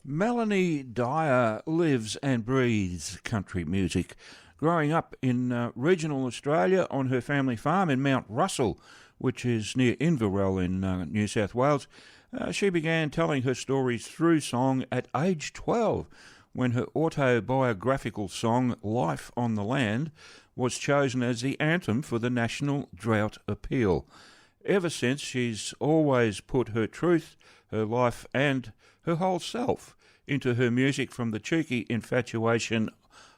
Melanie Dyer lives and breathes country music. Growing up in regional Australia on her family farm in Mount Russell, which is near Inverell in New South Wales, she began telling her stories through song at age 12 when her autobiographical song Life on the Land was chosen as the anthem for the National Drought Appeal. Ever since, she's always put her truth, her life and her whole self into her music, from the cheeky infatuation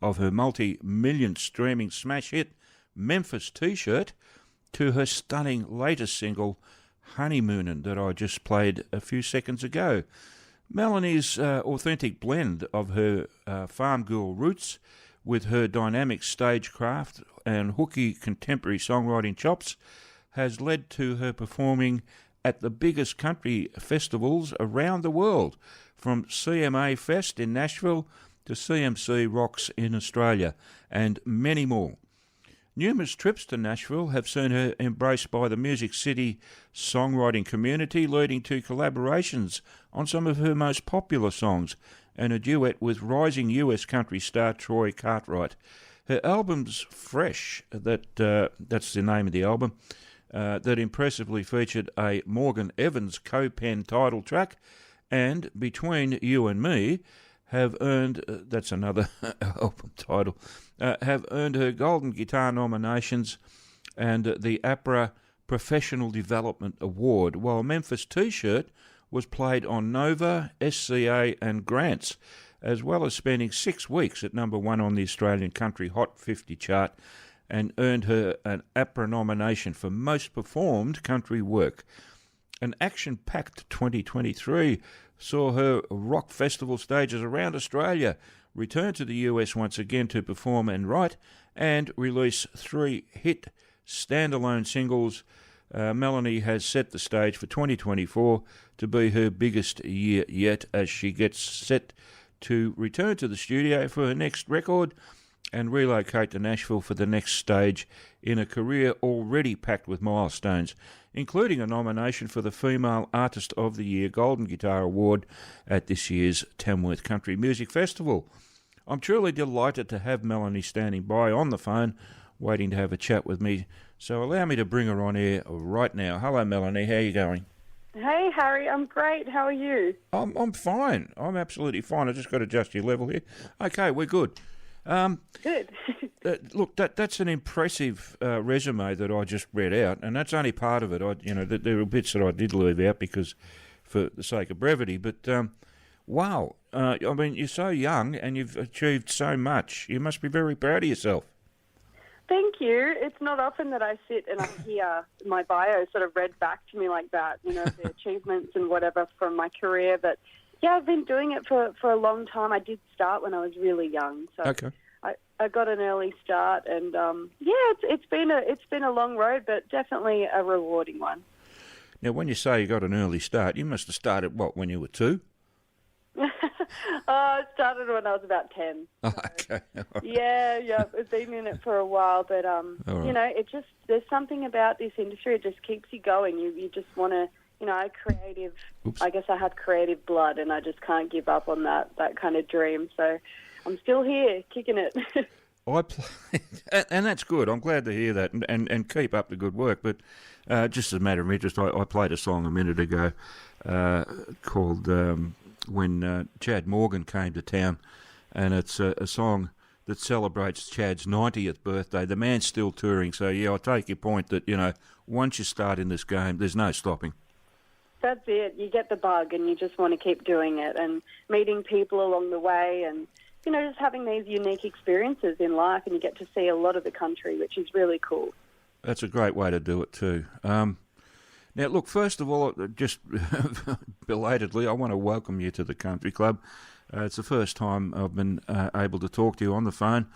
of her multi-million streaming smash hit Memphis T-shirt to her stunning latest single Honeymoonin' that I just played a few seconds ago. Melanie's authentic blend of her farm girl roots with her dynamic stagecraft and hooky contemporary songwriting chops has led to her performing at the biggest country festivals around the world, from CMA Fest in Nashville to CMC Rocks in Australia, and many more. Numerous trips to Nashville have seen her embraced by the Music City songwriting community, leading to collaborations on some of her most popular songs and a duet with rising US country star Troy Cartwright. Her album's Fresh, that's the name of the album, that impressively featured a Morgan Evans co-pen title track, and Between You and Me have earned, that's another album title, have earned her Golden Guitar nominations and the APRA Professional Development Award, while Memphis T-shirt was played on Nova, SCA and Grants, as well as spending 6 weeks at number one on the Australian Country Hot 50 chart, and earned her an APRA nomination for Most Performed Country Work. An action-packed 2023 saw her rock festival stages around Australia, return to the US once again to perform and write, and release 3 hit standalone singles. Melanie has set the stage for 2024 to be her biggest year yet, as she gets set to return to the studio for her next record and relocate to Nashville for the next stage in a career already packed with milestones, including a nomination for the Female Artist of the Year Golden Guitar Award at this year's Tamworth Country Music Festival. I'm truly delighted to have Melanie standing by on the phone, waiting to have a chat with me, so allow me to bring her on air right now. Hello, Melanie, how are you going? Hey, Harry, I'm great. How are you? I'm fine. I'm absolutely fine. I just got to adjust your level here. Okay, we're good. Good. Look, that's an impressive resume that I just read out, and that's only part of it. There were bits that I did leave out because, for the sake of brevity. But wow, I mean, you're so young and you've achieved so much. You must be very proud of yourself. Thank you. It's not often that I sit and I hear my bio sort of read back to me like that. You know, the achievements and whatever from my career, but. Yeah, I've been doing it for a long time. I did start when I was really young, so okay. I got an early start, and it's been a long road, but definitely a rewarding one. Now, when you say you got an early start, you must have started when you were 2? I started when I was about 10. Oh, okay. Right. Yeah, I've been in it for a while, but right. You know, there's something about this industry. It just keeps you going. You just want to. You know, I guess I have creative blood, and I just can't give up on that kind of dream. So I'm still here, kicking it. And that's good. I'm glad to hear that, and keep up the good work. But just as a matter of interest, I played a song a minute ago called When Chad Morgan Came to Town, and it's a song that celebrates Chad's 90th birthday. The man's still touring, so yeah, I take your point that, you know, once you start in this game, there's no stopping. That's it. You get the bug and you just want to keep doing it and meeting people along the way and, you know, just having these unique experiences in life, and you get to see a lot of the country, which is really cool. That's a great way to do it too. Now, look, first of all, just belatedly, I want to welcome you to the Country Club. It's the first time I've been able to talk to you on the phone,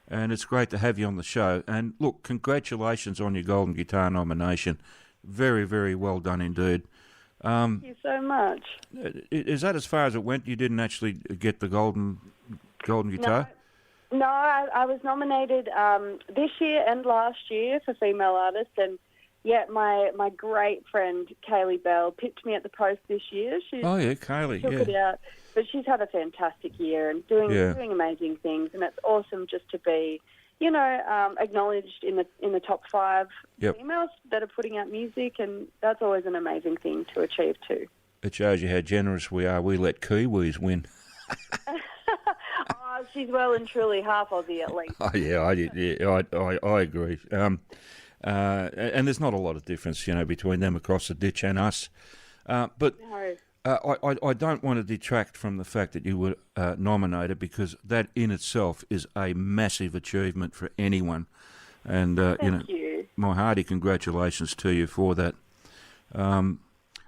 and it's great to have you on the show. And look, congratulations on your Golden Guitar nomination. Very, very well done indeed. Thank you so much. Is that as far as it went? You didn't actually get the golden guitar? No, I was nominated this year and last year for Female Artist, and yeah, my great friend Kaylee Bell picked me at the post this year. Kaylee, took it out. But she's had a fantastic year and doing amazing things, and it's awesome just to be, acknowledged in the top 5 females that are putting out music, and that's always an amazing thing to achieve too. It shows you how generous we are. We let Kiwis win. Oh, she's well and truly half Aussie at least. Oh yeah, I agree. And there's not a lot of difference, between them across the ditch and us. But No. I don't want to detract from the fact that you were nominated, because that in itself is a massive achievement for anyone. And Thank you. My hearty congratulations to you for that.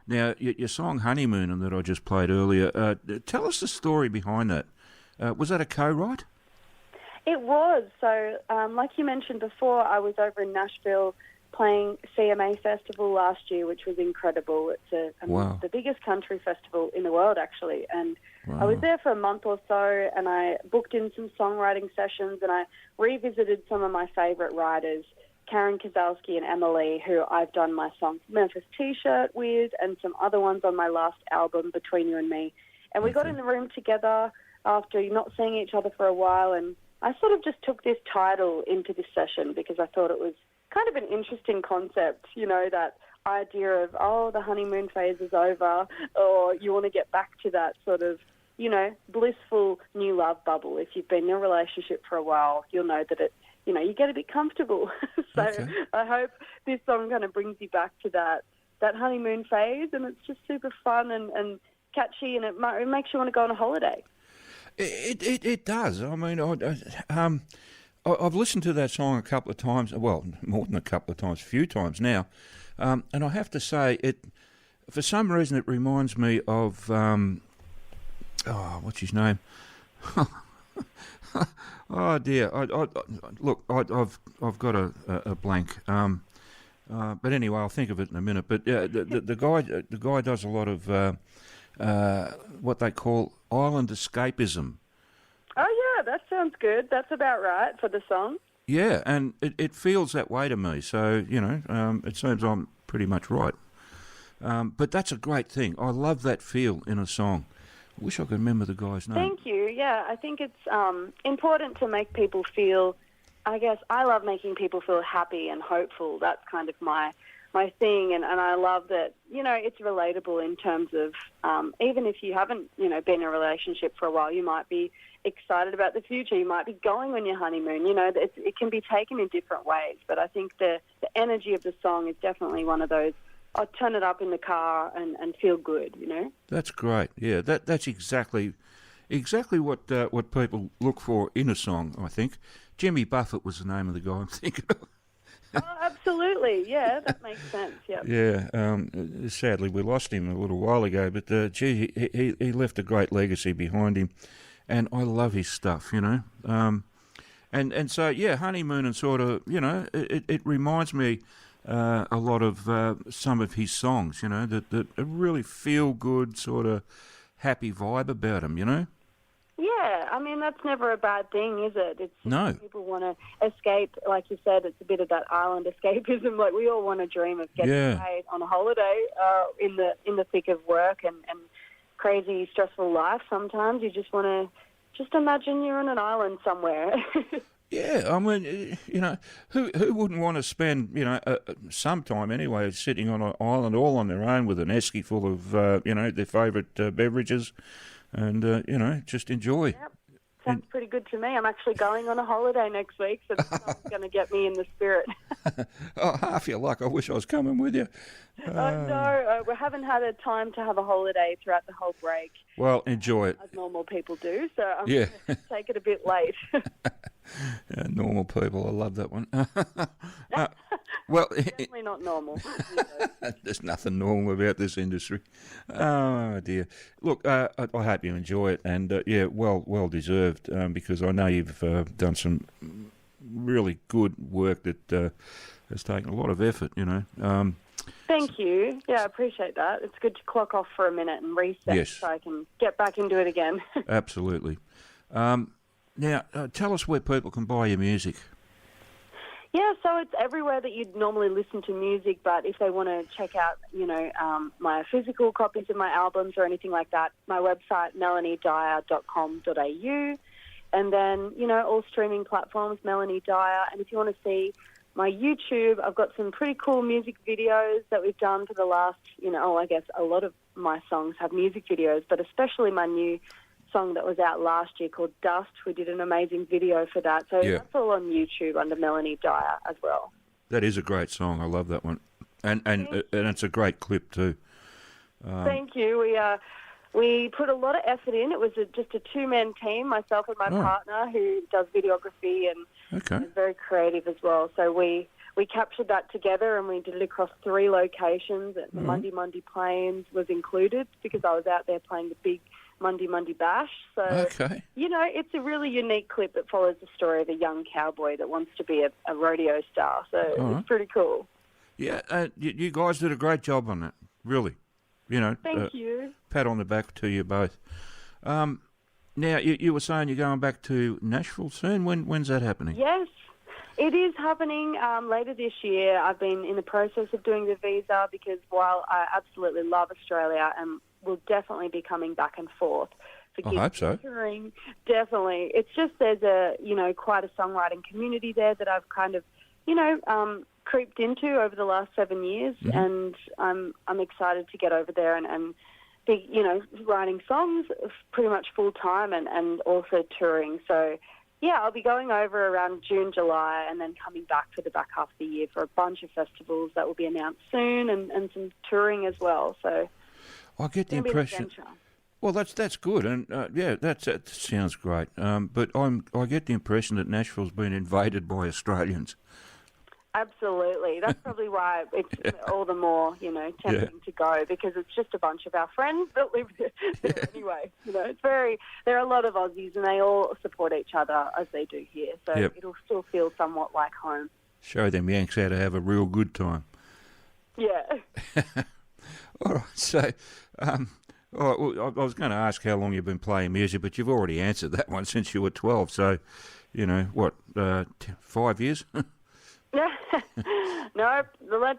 Now, your song Honeymoon that I just played earlier, tell us the story behind that. Was that a co-write? It was. So, like you mentioned before, I was over in Nashville playing CMA Festival last year, which was incredible. It's the biggest country festival in the world, actually. And I was there for a month or so, and I booked in some songwriting sessions, and I revisited some of my favourite writers, Karen Kazalski and Emily, who I've done my song Memphis T-shirt with, and some other ones on my last album, Between You and Me. And we got in the room together after not seeing each other for a while, and I sort of just took this title into this session because I thought it was kind of an interesting concept, that idea of, the honeymoon phase is over, or you want to get back to that sort of, blissful new love bubble. If you've been in a relationship for a while, you'll know that you get a bit comfortable. So I hope this song kind of brings you back to that honeymoon phase, and it's just super fun and catchy, and it makes you want to go on a holiday. It does. I mean, I've listened to that song a couple of times. Well, more than a couple of times, a few times now, and I have to say, for some reason, it reminds me of what's his name? Oh dear! I've got a blank. But anyway, I'll think of it in a minute. But the guy does a lot of what they call island escapism. Oh yeah, that sounds good. That's about right for the song. Yeah, and it feels that way to me. So it seems I'm pretty much right. But that's a great thing. I love that feel in a song. I wish I could remember the guy's name. Thank you. Yeah, I think it's important to make people feel, I guess I love making people feel happy and hopeful. That's kind of my thing, and I love that, it's relatable in terms of even if you haven't, been in a relationship for a while, you might be excited about the future. You might be going on your honeymoon. It can be taken in different ways, but I think the energy of the song is definitely one of those, I'll turn it up in the car and feel good, That's great. Yeah, that's exactly what people look for in a song, I think. Jimmy Buffett was the name of the guy I'm thinking of. Oh, absolutely. Yeah, that makes sense. Yep. Yeah. Sadly, we lost him a little while ago, but he left a great legacy behind him, and I love his stuff. And so Honeymoon and sort of it reminds me a lot of some of his songs. That really feel good sort of happy vibe about them. Yeah, I mean, that's never a bad thing, is it? No. People want to escape, like you said, it's a bit of that island escapism. Like, we all want to dream of getting away on a holiday in the thick of work and crazy, stressful life sometimes. You just want to just imagine you're on an island somewhere. Yeah, I mean, who wouldn't want to spend, some time anyway, sitting on an island all on their own with an esky full of, their favourite beverages and, just enjoy. Yep. Sounds pretty good to me. I'm actually going on a holiday next week, so this song's going to get me in the spirit. Oh, half your luck. I wish I was coming with you. No, we haven't had a time to have a holiday throughout the whole break. Well, enjoy it. As normal people do, so I'm going to take it a bit late. Normal people, I love that one. Well, definitely not normal. There's nothing normal about this industry. Oh dear. Look, I hope you enjoy it, and well deserved, because I know you've done some really good work that has taken a lot of effort. Thank you. Yeah, I appreciate that. It's good to clock off for a minute and reset so I can get back into it again. Absolutely. Now, tell us where people can buy your music. Yeah, so it's everywhere that you'd normally listen to music, but if they want to check out, my physical copies of my albums or anything like that, my website, melaniedyer.com.au, and then, all streaming platforms, Melanie Dyer. And if you want to see my YouTube, I've got some pretty cool music videos that we've done for the last, I guess a lot of my songs have music videos, but especially my new song that was out last year called Dust. We did an amazing video for that. So that's all on YouTube under Melanie Dyer as well. That is a great song. I love that one. And it's a great clip too. Thank you. We put a lot of effort in. It was just a two-man team, myself and my partner, who does videography and is very creative as well. So we captured that together and we did it across 3 locations. The Mundy Plains was included because I was out there playing the big Mundy Bash. So, it's a really unique clip that follows the story of a young cowboy that wants to be a rodeo star. So it's pretty cool. Yeah, you guys did a great job on that, really. Thank you. Pat on the back to you both. Now, you were saying you're going back to Nashville soon. When's that happening? Yes, it is happening later this year. I've been in the process of doing the visa because while I absolutely love Australia and will definitely be coming back and forth for I hope so. touring, definitely. It's just there's quite a songwriting community there that I've kind of, creeped into over the last 7 years, and I'm excited to get over there and be, writing songs pretty much full time and also touring. So, yeah, I'll be going over around June, July, and then coming back for the back half of the year for a bunch of festivals that will be announced soon and some touring as well. So I get the impression. Well, that's good, and that sounds great. But I get the impression that Nashville's been invaded by Australians. Absolutely. That's probably why it's all the more, tempting to go, because it's just a bunch of our friends that live there anyway. There are a lot of Aussies and they all support each other as they do here. So it'll still feel somewhat like home. Show them Yanks how to have a real good time. Yeah. All right. So, I was going to ask how long you've been playing music, but you've already answered that one since you were 12. So, 5 years? No,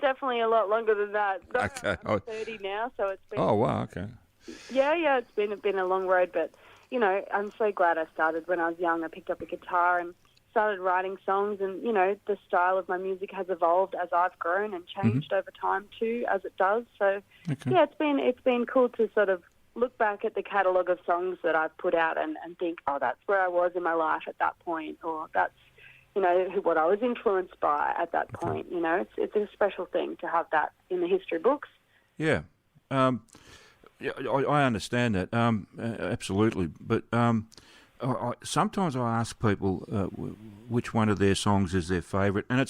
definitely a lot longer than that. No, Okay. I'm 30 now, so it's been... Oh, wow, okay. Yeah, it's been a long road, but, I'm so glad I started when I was young. I picked up a guitar and started writing songs, and, the style of my music has evolved as I've grown and changed over time too, as it does. So, it's been cool to sort of look back at the catalogue of songs that I've put out and think, oh, that's where I was in my life at that point, or that's what I was influenced by at that point. It's a special thing to have that in the history books. Yeah. I understand that, absolutely. But sometimes I ask people which one of their songs is their favourite, and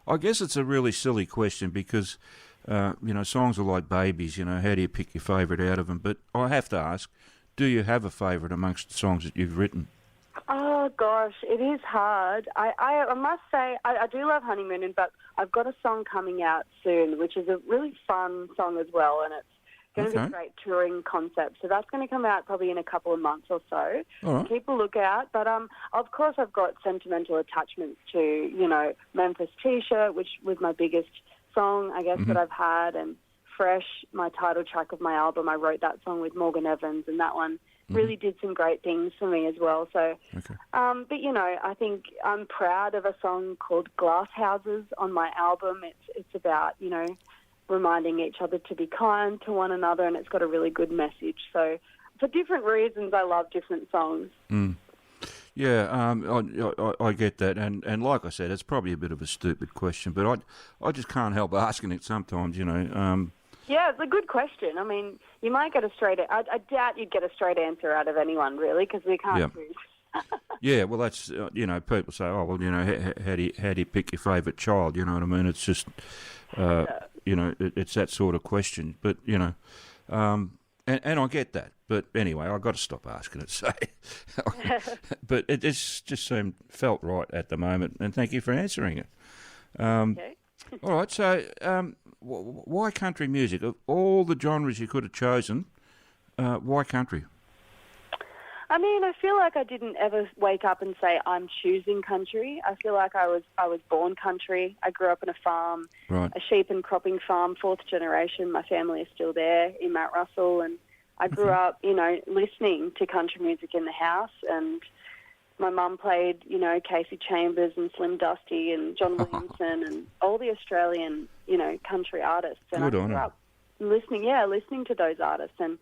I guess it's a really silly question because, songs are like babies, how do you pick your favourite out of them? But I have to ask, do you have a favourite amongst the songs that you've written? Oh, gosh, it is hard. I must say, I do love Honeymoonin', but I've got a song coming out soon, which is a really fun song as well, and it's going to be a great touring concept. So that's going to come out probably in a couple of months or so. All right. Keep a lookout. But, of course, I've got sentimental attachments to, Memphis T-shirt, which was my biggest song, I guess, that I've had, and Fresh, my title track of my album. I wrote that song with Morgan Evans, and that one really did some great things for me as well. So, but I think I'm proud of a song called Glass Houses on my album. It's about, reminding each other to be kind to one another, and it's got a really good message. So for different reasons, I love different songs. Yeah, I get that, and like I said, it's probably a bit of a stupid question, but I just can't help asking it sometimes, Yeah, it's a good question. I mean, you might get a straight... I doubt you'd get a straight answer out of anyone, really, because we can't choose. Yeah, well, that's, people say, oh, well, how do you pick your favourite child, you know what I mean? It's just, it's that sort of question. But, and I get that. But anyway, I've got to stop asking it, so... but it just felt right at the moment, and thank you for answering it. Okay. All right, so... why country music? Of all the genres you could have chosen, why country? I mean, I feel like I didn't ever wake up and say I'm choosing country. I feel like I was born country. I grew up on a farm, Right. a sheep and cropping farm, fourth generation. My family is still there in Mount Russell, and I grew up, listening to country music in the house. And my mum played, Casey Chambers and Slim Dusty and John Williamson and all the Australian, country artists. And Good I on grew her. up listening to those artists. And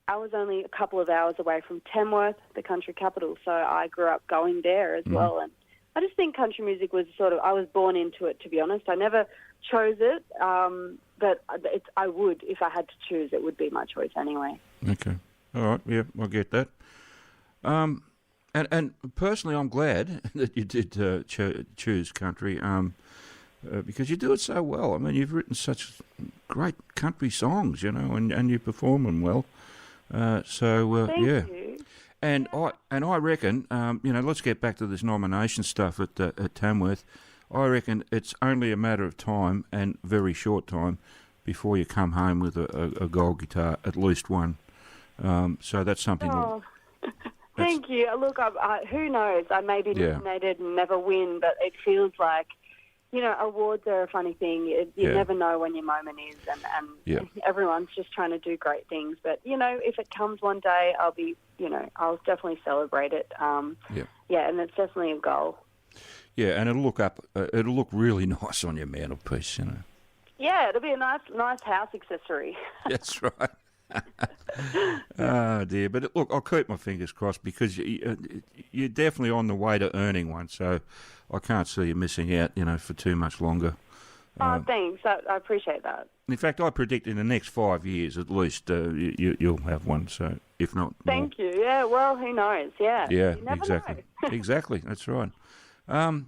I was only a couple of hours away from Tamworth, the country capital, so I grew up going there as well. And I just think country music was I was born into it, to be honest. I never chose it, but I would, if I had to choose, it would be my choice anyway. Okay. All right. Yeah, I get that. And personally, I'm glad that you did choose country because you do it so well. I mean, you've written such great country songs, and you perform them well. Thank yeah. you. And I reckon, let's get back to this nomination stuff at Tamworth. I reckon it's only a matter of time, and very short time, before you come home with a gold guitar, at least one. So that's something. Oh, thank you. Look, who knows? I may be nominated and never win, but it feels like, awards are a funny thing. You never know when your moment is, and everyone's just trying to do great things. But, if it comes one day, I'll be, I'll definitely celebrate it. And it's definitely a goal. Yeah, and it'll look really nice on your mantelpiece, Yeah, it'll be a nice house accessory. That's right. Oh dear, but look, I'll keep my fingers crossed because you're definitely on the way to earning one. So I can't see you missing out, for too much longer. Thanks. I appreciate that. In fact, I predict in the next 5 years at least you'll have one. So if not, thank you. Yeah. Well, who knows? Yeah. Yeah. You never Exactly. know. Exactly. That's right. All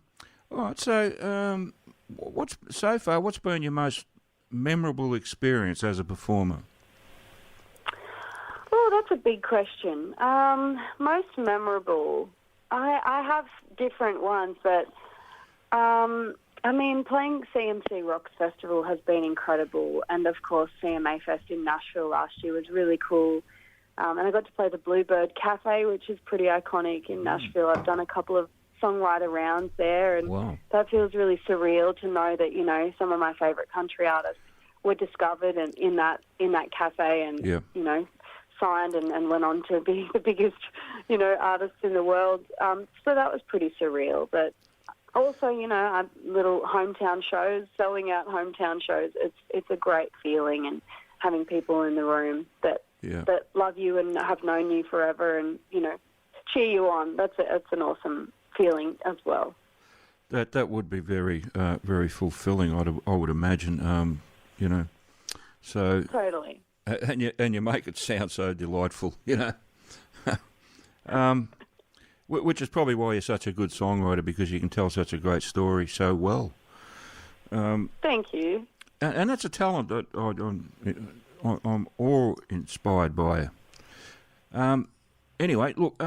right. So what's been your most memorable experience as a performer? Oh, that's a big question. Most memorable. I have different ones, but playing CMC Rocks Festival has been incredible, and of course CMA Fest in Nashville last year was really cool. And I got to play the Bluebird Cafe, which is pretty iconic in Nashville. I've done a couple of songwriter rounds there, and that feels really surreal to know that some of my favourite country artists were discovered and in that cafe, and signed and went on to be the biggest artists in the world. So that was pretty surreal. But also, little hometown shows, selling out hometown shows. It's a great feeling, and having people in the room that love you and have known you forever, and cheer you on. That's an awesome feeling as well. That would be very very fulfilling. I would imagine. So totally. And you make it sound so delightful, which is probably why you're such a good songwriter, because you can tell such a great story so well. Thank you. And that's a talent that I'm all inspired by. Anyway, look,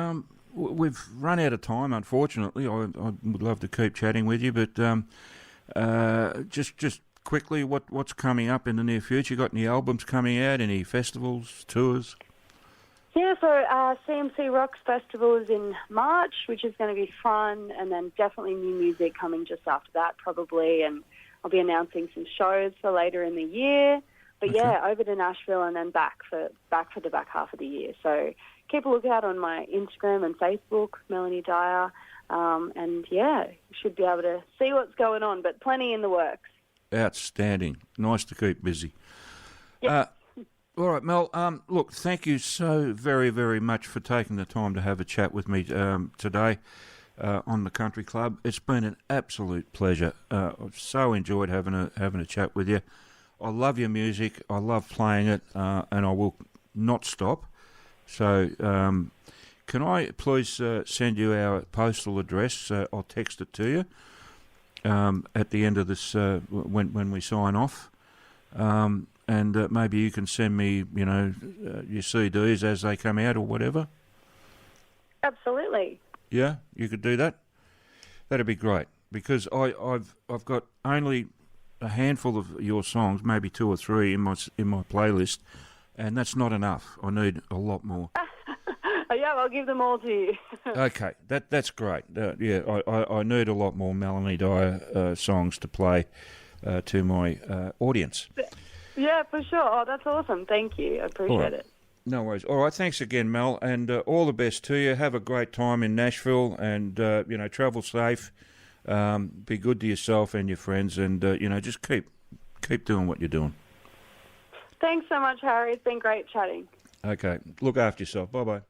we've run out of time, unfortunately. I would love to keep chatting with you, but just quickly, what's coming up in the near future? You got any albums coming out? Any festivals, tours? Yeah, so CMC Rocks Festival is in March, which is going to be fun, and then definitely new music coming just after that, probably, and I'll be announcing some shows for later in the year. But over to Nashville and then back for the back half of the year. So keep a lookout on my Instagram and Facebook, Melanie Dyer, and you should be able to see what's going on, but plenty in the works. Outstanding. Nice to keep busy. Yep. All right, Mel, look, thank you so very, very much for taking the time to have a chat with me today on the Country Club. It's been an absolute pleasure. I've so enjoyed having a chat with you. I love your music. I love playing it, and I will not stop. So can I please send you our postal address? I'll text it to you. At the end of this, when we sign off, and maybe you can send me, your CDs as they come out or whatever. Absolutely. Yeah, you could do that. That'd be great, because I've got only a handful of your songs, maybe 2 or 3 in my playlist, and that's not enough. I need a lot more. Yeah, I'll give them all to you. Okay, that's great. I need a lot more Melanie Dyer songs to play to my audience. Yeah, for sure. Oh, that's awesome. Thank you. I appreciate it. No worries. All right, thanks again, Mel, and all the best to you. Have a great time in Nashville, and travel safe. Be good to yourself and your friends, and just keep doing what you're doing. Thanks so much, Harry. It's been great chatting. Okay, look after yourself. Bye bye.